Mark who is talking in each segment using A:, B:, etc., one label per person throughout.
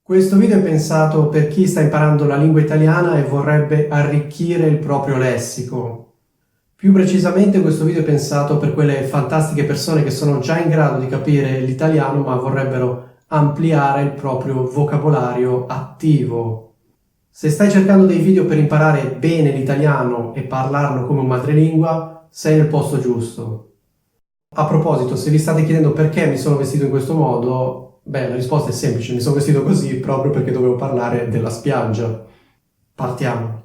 A: Questo video è pensato per chi sta imparando la lingua italiana e vorrebbe arricchire il proprio lessico. Più precisamente questo video è pensato per quelle fantastiche persone che sono già in grado di capire l'italiano ma vorrebbero ampliare il proprio vocabolario attivo. Se stai cercando dei video per imparare bene l'italiano e parlarlo come un madrelingua, sei nel posto giusto. A proposito, se vi state chiedendo perché mi sono vestito in questo modo, la risposta è semplice, mi sono vestito così proprio perché dovevo parlare della spiaggia. Partiamo.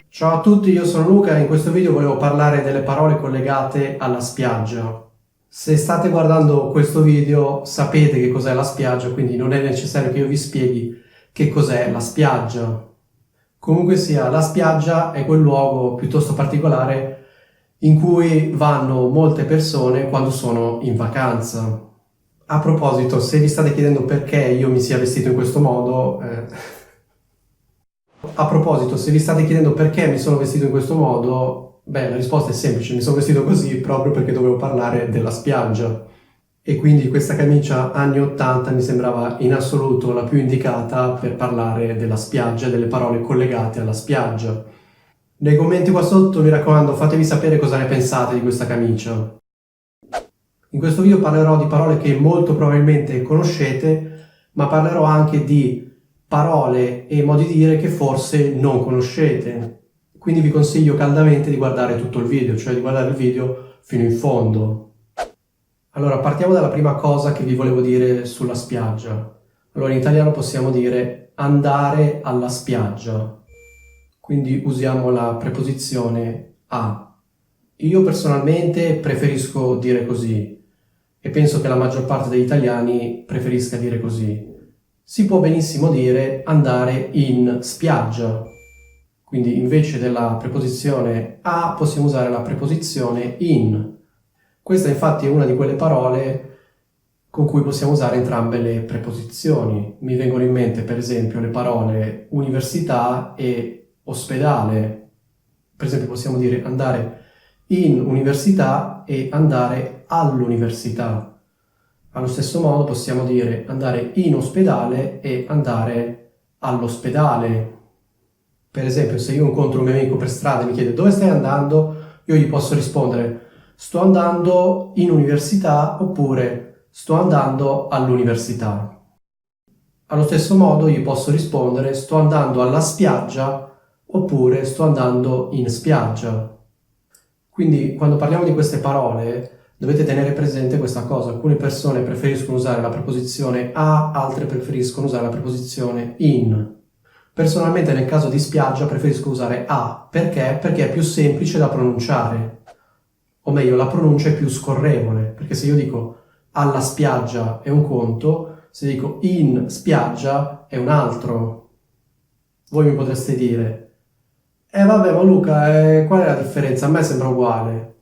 A: Ciao a tutti, io sono Luca e in questo video volevo parlare delle parole collegate alla spiaggia. Se state guardando questo video sapete che cos'è la spiaggia, quindi non è necessario che io vi spieghi che cos'è la spiaggia. Comunque sia, la spiaggia è quel luogo piuttosto particolare in cui vanno molte persone quando sono in vacanza. A proposito, se vi state chiedendo perché io mi sia vestito in questo modo, la risposta è semplice, mi sono vestito così proprio perché dovevo parlare della spiaggia. E quindi questa camicia anni 80 mi sembrava in assoluto la più indicata per parlare della spiaggia, delle parole collegate alla spiaggia. Nei commenti qua sotto, mi raccomando, fatemi sapere cosa ne pensate di questa camicia. In questo video parlerò di parole che molto probabilmente conoscete, ma parlerò anche di parole e modi di dire che forse non conoscete. Quindi vi consiglio caldamente di guardare tutto il video, cioè di guardare il video fino in fondo. Allora, partiamo dalla prima cosa che vi volevo dire sulla spiaggia. Allora, in italiano possiamo dire andare alla spiaggia. Quindi usiamo la preposizione a. Io personalmente preferisco dire così e penso che la maggior parte degli italiani preferisca dire così. Si può benissimo dire andare in spiaggia. Quindi invece della preposizione a possiamo usare la preposizione in. Questa infatti è una di quelle parole con cui possiamo usare entrambe le preposizioni. Mi vengono in mente per esempio le parole università e ospedale. Per esempio possiamo dire andare in università e andare all'università. Allo stesso modo possiamo dire andare in ospedale e andare all'ospedale. Per esempio, se io incontro un mio amico per strada e mi chiede dove stai andando, io gli posso rispondere sto andando in università oppure sto andando all'università. Allo stesso modo gli posso rispondere sto andando alla spiaggia oppure sto andando in spiaggia. Quindi quando parliamo di queste parole dovete tenere presente questa cosa. Alcune persone preferiscono usare la preposizione a, altre preferiscono usare la preposizione in. Personalmente nel caso di spiaggia preferisco usare a. Perché? Perché è più semplice da pronunciare. O meglio, la pronuncia è più scorrevole. Perché se io dico alla spiaggia è un conto, se dico in spiaggia è un altro. Voi mi potreste dire vabbè, ma Luca, qual è la differenza? A me sembra uguale.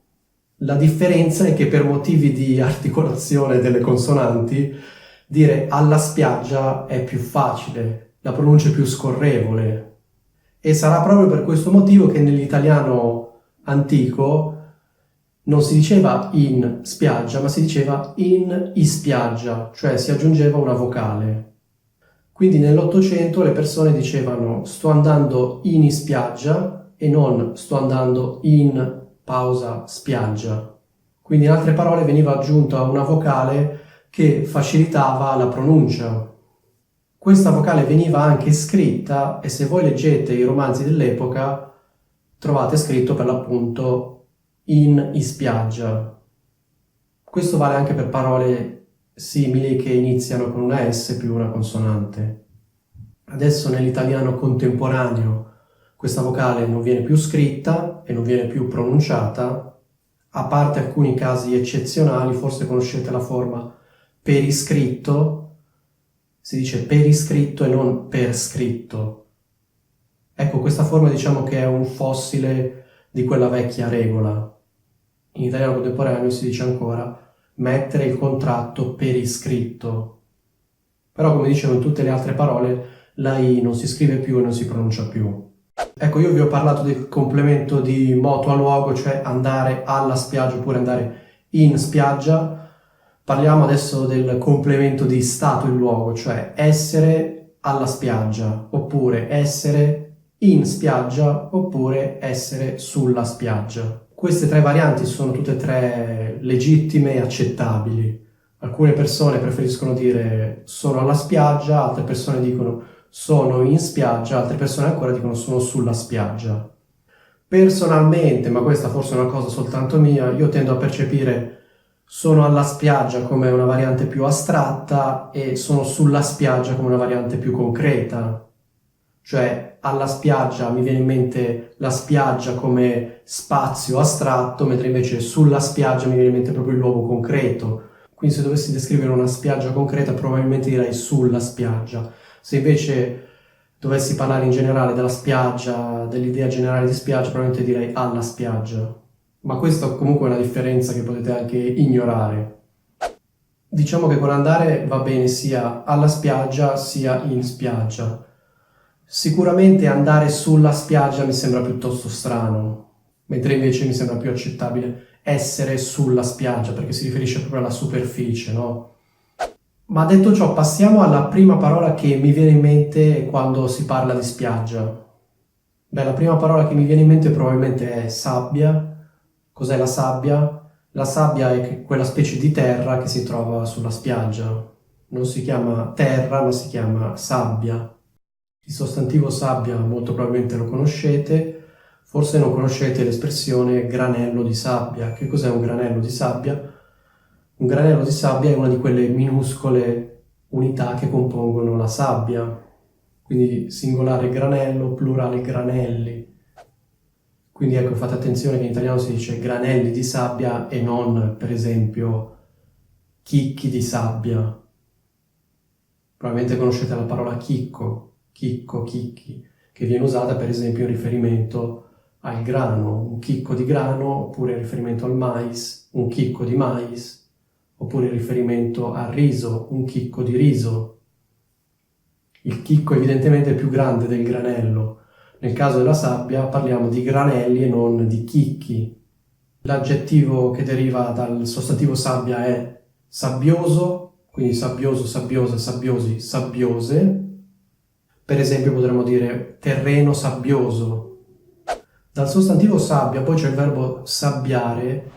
A: La differenza è che per motivi di articolazione delle consonanti, dire alla spiaggia è più facile, la pronuncia è più scorrevole. E sarà proprio per questo motivo che nell'italiano antico non si diceva in spiaggia, ma si diceva in ispiaggia, cioè si aggiungeva una vocale. Quindi nell'Ottocento le persone dicevano sto andando in ispiaggia e non sto andando in pausa spiaggia. Quindi in altre parole veniva aggiunta una vocale che facilitava la pronuncia. Questa vocale veniva anche scritta e se voi leggete i romanzi dell'epoca trovate scritto per l'appunto in ispiaggia. Questo vale anche per parole simili che iniziano con una S più una consonante. Adesso nell'italiano contemporaneo questa vocale non viene più scritta e non viene più pronunciata, a parte alcuni casi eccezionali, forse conoscete la forma per iscritto, si dice per iscritto e non per scritto. Ecco, questa forma diciamo che è un fossile di quella vecchia regola. In italiano contemporaneo si dice ancora mettere il contratto per iscritto. Però come dicevo in tutte le altre parole la I non si scrive più e non si pronuncia più. Ecco, io vi ho parlato del complemento di moto a luogo, cioè andare alla spiaggia oppure andare in spiaggia, parliamo adesso del complemento di stato e luogo, cioè essere alla spiaggia, oppure essere in spiaggia, oppure essere sulla spiaggia. Queste tre varianti sono tutte e tre legittime e accettabili. Alcune persone preferiscono dire sono alla spiaggia, altre persone dicono sono in spiaggia, altre persone ancora dicono sono sulla spiaggia. Personalmente, ma questa forse è una cosa soltanto mia, io tendo a percepire sono alla spiaggia come una variante più astratta e sono sulla spiaggia come una variante più concreta. Cioè alla spiaggia mi viene in mente la spiaggia come spazio astratto, mentre invece sulla spiaggia mi viene in mente proprio il luogo concreto. Quindi se dovessi descrivere una spiaggia concreta probabilmente direi sulla spiaggia. Se invece dovessi parlare in generale della spiaggia, dell'idea generale di spiaggia, probabilmente direi alla spiaggia. Ma questa comunque è una differenza che potete anche ignorare. Diciamo che con andare va bene sia alla spiaggia sia in spiaggia. Sicuramente andare sulla spiaggia mi sembra piuttosto strano, mentre invece mi sembra più accettabile essere sulla spiaggia, perché si riferisce proprio alla superficie, no? Ma detto ciò, passiamo alla prima parola che mi viene in mente quando si parla di spiaggia. Beh, la prima parola che mi viene in mente probabilmente è sabbia. Cos'è la sabbia? La sabbia è quella specie di terra che si trova sulla spiaggia. Non si chiama terra, ma si chiama sabbia. Il sostantivo sabbia molto probabilmente lo conoscete, forse non conoscete l'espressione granello di sabbia. Che cos'è un granello di sabbia? Un granello di sabbia è una di quelle minuscole unità che compongono la sabbia, quindi singolare granello, plurale granelli. Quindi ecco, fate attenzione che in italiano si dice granelli di sabbia e non, per esempio, chicchi di sabbia. Probabilmente conoscete la parola chicco, chicchi, che viene usata per esempio in riferimento al grano, un chicco di grano, oppure in riferimento al mais, un chicco di mais, oppure in riferimento al riso, un chicco di riso. Il chicco evidentemente è più grande del granello. Nel caso della sabbia parliamo di granelli e non di chicchi. L'aggettivo che deriva dal sostantivo sabbia è sabbioso, quindi sabbioso, sabbiose, sabbiosi, sabbiose. Per esempio potremmo dire terreno sabbioso. Dal sostantivo sabbia poi c'è il verbo sabbiare,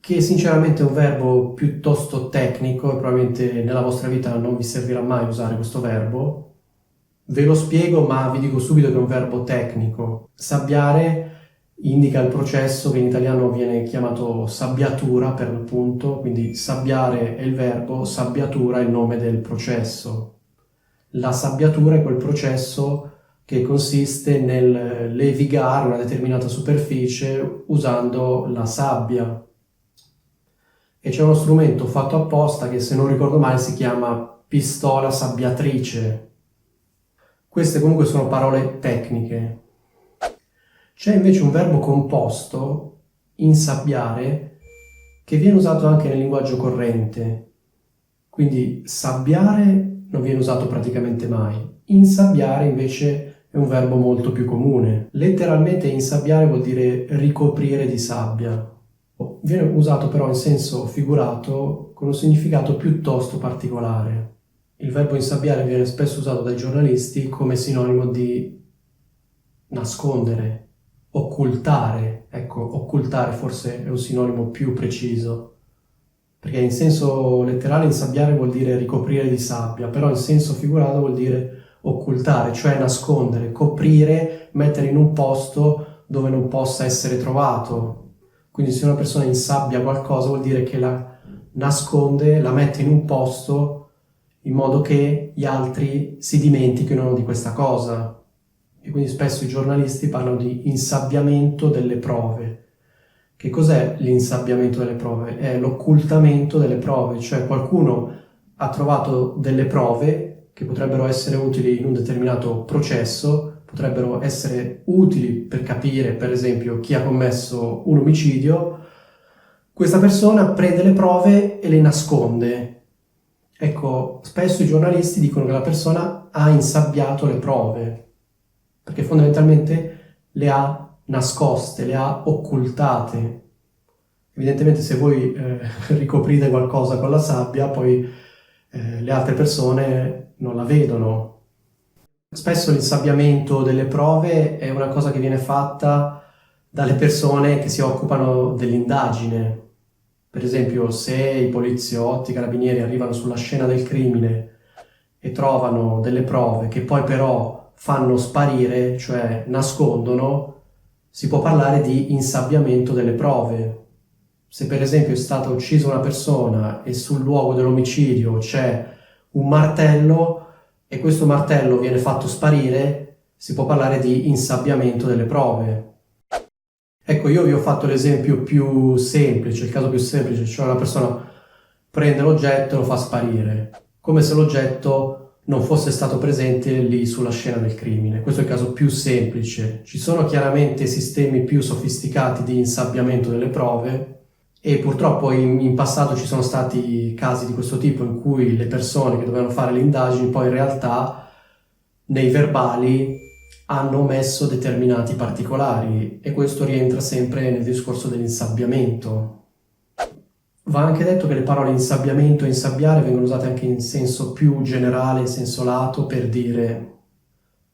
A: che sinceramente è un verbo piuttosto tecnico e probabilmente nella vostra vita non vi servirà mai usare questo verbo. Ve lo spiego, ma vi dico subito che è un verbo tecnico. Sabbiare indica il processo che in italiano viene chiamato sabbiatura per l'appunto, quindi sabbiare è il verbo, sabbiatura è il nome del processo. La sabbiatura è quel processo che consiste nel levigare una determinata superficie usando la sabbia. E c'è uno strumento fatto apposta che, se non ricordo male, si chiama pistola sabbiatrice. Queste comunque sono parole tecniche. C'è invece un verbo composto, insabbiare, che viene usato anche nel linguaggio corrente. Quindi sabbiare non viene usato praticamente mai. Insabbiare invece è un verbo molto più comune. Letteralmente insabbiare vuol dire ricoprire di sabbia. Viene usato però in senso figurato con un significato piuttosto particolare. Il verbo insabbiare viene spesso usato dai giornalisti come sinonimo di nascondere, occultare. Ecco, occultare forse è un sinonimo più preciso, perché in senso letterale insabbiare vuol dire ricoprire di sabbia, però in senso figurato vuol dire occultare, cioè nascondere, coprire, mettere in un posto dove non possa essere trovato. Quindi se una persona insabbia qualcosa vuol dire che la nasconde, la mette in un posto in modo che gli altri si dimentichino di questa cosa. E quindi spesso i giornalisti parlano di insabbiamento delle prove. Che cos'è l'insabbiamento delle prove? È l'occultamento delle prove, cioè qualcuno ha trovato delle prove che potrebbero essere utili in un determinato processo, potrebbero essere utili per capire, per esempio, chi ha commesso un omicidio. Questa persona prende le prove e le nasconde. Ecco, spesso i giornalisti dicono che la persona ha insabbiato le prove, perché fondamentalmente le ha nascoste, le ha occultate. Evidentemente se voi ricoprite qualcosa con la sabbia, poi le altre persone non la vedono. Spesso l'insabbiamento delle prove è una cosa che viene fatta dalle persone che si occupano dell'indagine. Per esempio, se i poliziotti, i carabinieri arrivano sulla scena del crimine e trovano delle prove che poi però fanno sparire, cioè nascondono, si può parlare di insabbiamento delle prove. Se per esempio è stata uccisa una persona e sul luogo dell'omicidio c'è un martello e questo martello viene fatto sparire, si può parlare di insabbiamento delle prove. Ecco, io vi ho fatto l'esempio più semplice, il caso più semplice, cioè una persona prende l'oggetto e lo fa sparire, come se l'oggetto non fosse stato presente lì sulla scena del crimine. Questo è il caso più semplice. Ci sono chiaramente sistemi più sofisticati di insabbiamento delle prove e purtroppo in passato ci sono stati casi di questo tipo in cui le persone che dovevano fare le indagini poi in realtà nei verbali hanno omesso determinati particolari e questo rientra sempre nel discorso dell'insabbiamento. Va anche detto che le parole insabbiamento e insabbiare vengono usate anche in senso più generale, in senso lato, per dire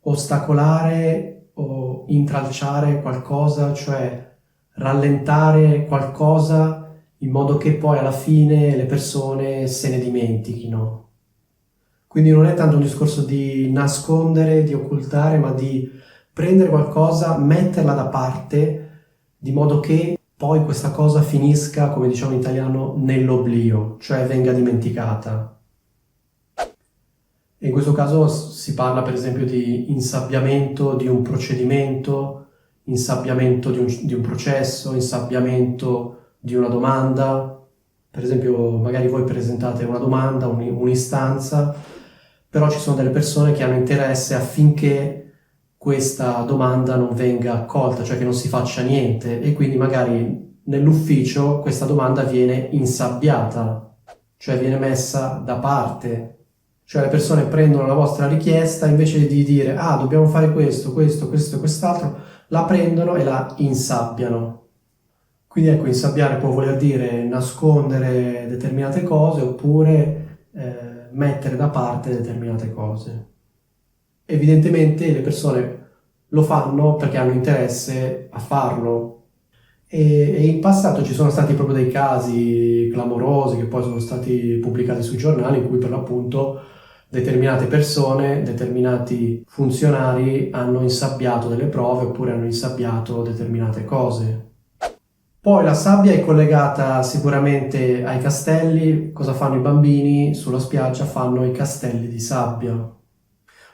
A: ostacolare o intralciare qualcosa, cioè rallentare qualcosa in modo che poi alla fine le persone se ne dimentichino. Quindi non è tanto un discorso di nascondere, di occultare, ma di prendere qualcosa, metterla da parte, di modo che poi questa cosa finisca, come diciamo in italiano, nell'oblio, cioè venga dimenticata. E in questo caso si parla per esempio di insabbiamento di un procedimento, insabbiamento di un processo, insabbiamento di una domanda. Per esempio, magari voi presentate una domanda, un'istanza, però ci sono delle persone che hanno interesse affinché questa domanda non venga accolta, cioè che non si faccia niente e quindi magari nell'ufficio questa domanda viene insabbiata, cioè viene messa da parte. Cioè le persone prendono la vostra richiesta invece di dire ah dobbiamo fare questo, questo, questo e quest'altro, la prendono e la insabbiano. Quindi ecco, insabbiare può voler dire nascondere determinate cose oppure mettere da parte determinate cose. Evidentemente le persone lo fanno perché hanno interesse a farlo e in passato ci sono stati proprio dei casi clamorosi che poi sono stati pubblicati sui giornali in cui per l'appunto determinate persone, determinati funzionari hanno insabbiato delle prove oppure hanno insabbiato determinate cose. Poi la sabbia è collegata sicuramente ai castelli. Cosa fanno i bambini sulla spiaggia? Fanno i castelli di sabbia.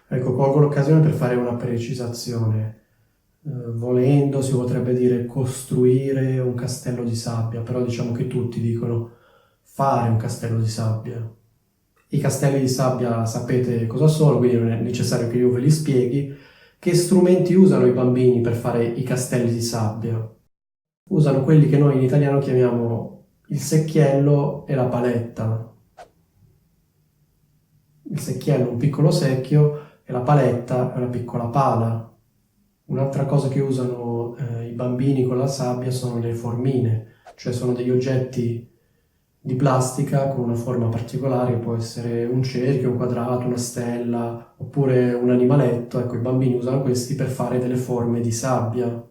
A: Ecco, colgo l'occasione per fare una precisazione. Volendo si potrebbe dire costruire un castello di sabbia, però diciamo che tutti dicono fare un castello di sabbia. I castelli di sabbia sapete cosa sono, quindi non è necessario che io ve li spieghi. Che strumenti usano i bambini per fare i castelli di sabbia? Usano quelli che noi in italiano chiamiamo il secchiello e la paletta. Il secchiello è un piccolo secchio e la paletta è una piccola pala. Un'altra cosa che usano i bambini con la sabbia sono le formine, cioè sono degli oggetti di plastica con una forma particolare, può essere un cerchio, un quadrato, una stella oppure un animaletto. Ecco, i bambini usano questi per fare delle forme di sabbia.